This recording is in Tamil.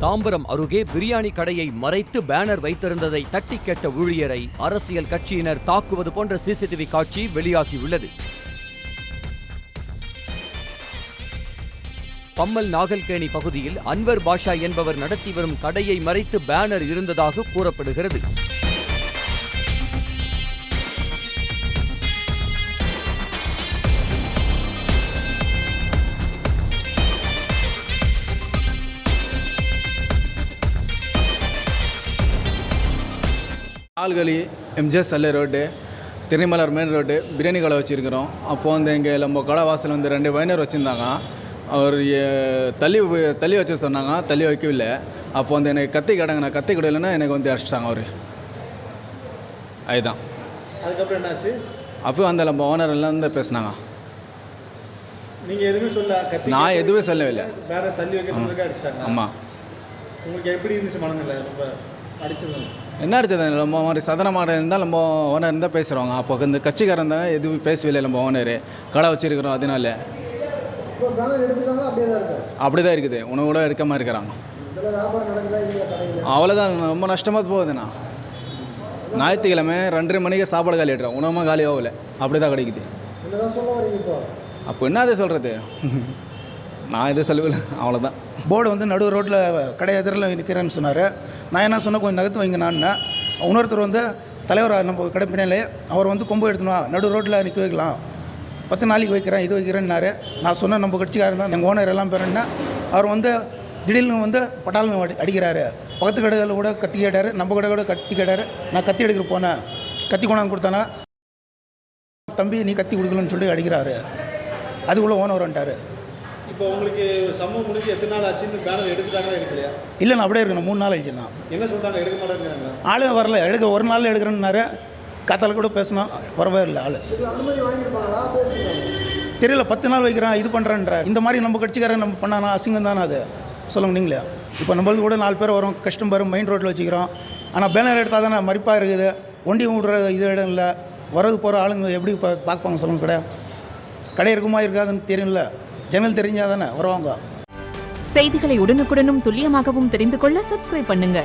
தாம்பரம் அருகே பிரியாணி கடையை மறைத்து பேனர் வைத்திருந்ததை தட்டி கேட்ட ஊழியரை அரசியல் கட்சியினர் தாக்குவது போன்ற சிசிடிவி காட்சி வெளியாகியுள்ளது. பம்மல் நாகல்கேணி பகுதியில் அன்வர் பாஷா என்பவர் நடத்தி வரும் கடையை மறைத்து பேனர் இருந்ததாக கூறப்படுகிறது. ஆல்கலி எம்ஜிஎஸ் சல்லை ரோடு திருமலர் மெயின் ரோடு பிரியாணி கடை வச்சுருக்கிறோம். அப்போது வந்து இங்கே நம்ம கடை வாசல் வந்து 2 வைனர் வச்சுருந்தாங்க. அவர் தள்ளி வச்சு சொன்னாங்க, தள்ளி வைக்கவில்லை. அப்போ வந்து எனக்கு கத்தி கடைங்க, நான் கத்தி கடையிலன்னா எனக்கு வந்து அடிச்சிட்டாங்க அவர். அதுதான். அதுக்கப்புறம் என்னாச்சு? அப்போ அந்த நம்ம ஓனர் எல்லாம் வந்து பேசினாங்க. நீங்கள் எதுவுமே சொல்ல? நான் எதுவுமே சொல்லவில்லை. வேறு தள்ளி வைக்க சொல்லுங்க, அடிச்சிட்டாங்க. ஆமாம். உங்களுக்கு எப்படி இருந்துச்சு மனநிலை? ரொம்ப அடிச்சது என்ன அடிச்சது? நம்ம மாதிரி சதனமாக இருந்தால் நம்ம ஓனர் இருந்தால் பேசுகிறவங்க. அப்போ இந்த கட்சிக்காரன் இருந்தாங்க, எதுவும் பேசவில்லை. நம்ம ஓனர் கடை வச்சுருக்கிறோம், அதனால அப்படி தான் இருக்குது. உணவு கூட எடுக்காமல் இருக்கிறாங்க. அவ்வளோதான், ரொம்ப நஷ்டமாக போகுதுண்ணா. ஞாயிற்றுக்கிழமை 2:30 மணிக்கு சாப்பாடு காலி ஆகிடுறோம், உணவுமா காலி ஆகலை. அப்படி தான் கிடைக்குது. அப்போ என்ன அதை சொல்கிறது? நான் எதுவும் சொல்லவில்லை, அவ்வளோதான். போர்டு வந்து நடு ரோட்டில் கடை எதிரில் நிற்கிறேன்னு சொன்னார். நான் என்ன சொன்னேன், கொஞ்சம் நகர்த்து வைங்க. நான் இன்னொருத்தர் வந்து தலைவர் நம்ம கடை பின்னாலே அவர் வந்து கொம்பு எடுத்துனா நடு ரோட்டில் நிற்க வைக்கலாம், 10 நாளைக்கு வைக்கிறேன், இது வைக்கிறேன்னாரு. நான் சொன்னேன் நம்ம கட்சிக்காரன் தான், எங்கள் ஓனர் எல்லாம் பேருன்னா. அவர் வந்து திடீர்னு வந்து பட்டாளம் அடிக்கிறாரு. பக்கத்து கடையில் கூட கத்தி கேட்டார், நம்ம கடை கூட கத்தி கேட்டார். நான் கத்தி எடுக்கிற போனேன், கத்தி கொண்டாந்து கொடுத்தானா, தம்பி நீ கத்தி கொடுக்கலன்னு சொல்லி அடிக்கிறாரு. அதுக்குள்ளே ஓனர் வந்துட்டார். இப்போ உங்களுக்கு சமூகம் முடிஞ்சு எத்தனை நாள் ஆச்சு? இந்த பேனர் எடுத்துட்டாங்களா எடுக்கலையா? இல்லை, நான் அப்படியே இருக்கேன். 3 நாள் ஆயிடுச்சுண்ணா. என்ன சொல்கிறாங்க? எடுக்க மாட்டேங்கிறாங்க. ஆளே வரல. ஒரு நாள் எடுக்கிறேன்னாரு. காத்தால கூட பேசினோம், வரவே இல்லை ஆள். தெரியல, 10 நாள் வைக்கிறேன், இது பண்ணுறேன்ற. இந்த மாதிரி நம்ம கட்சிக்காரன் நம்ம பண்ணானா அசிங்கம் தானே அது, சொல்லுங்க நீங்களே. இப்போ நம்மளுக்கு கூட 4 பேர் வரும், கஸ்டமர் மெயின் ரோட்டில் வச்சுக்கிறோம். ஆனால் பேனர் எடுத்தால் தானே மறிப்பாக இருக்குது. ஒண்டி விடுற இது இடம் இல்லை. வரது போகிற ஆளுங்க எப்படி பார்ப்பாங்க சொல்லுங்க? கடை இருக்குமா இருக்காதுன்னு தெரியல. ஜன்னல் தெரிஞ்சால் தானே வருவாங்க. செய்திகளை உடனுக்குடனும் துல்லியமாகவும் தெரிந்து கொள்ள சப்ஸ்கிரைப் பண்ணுங்க.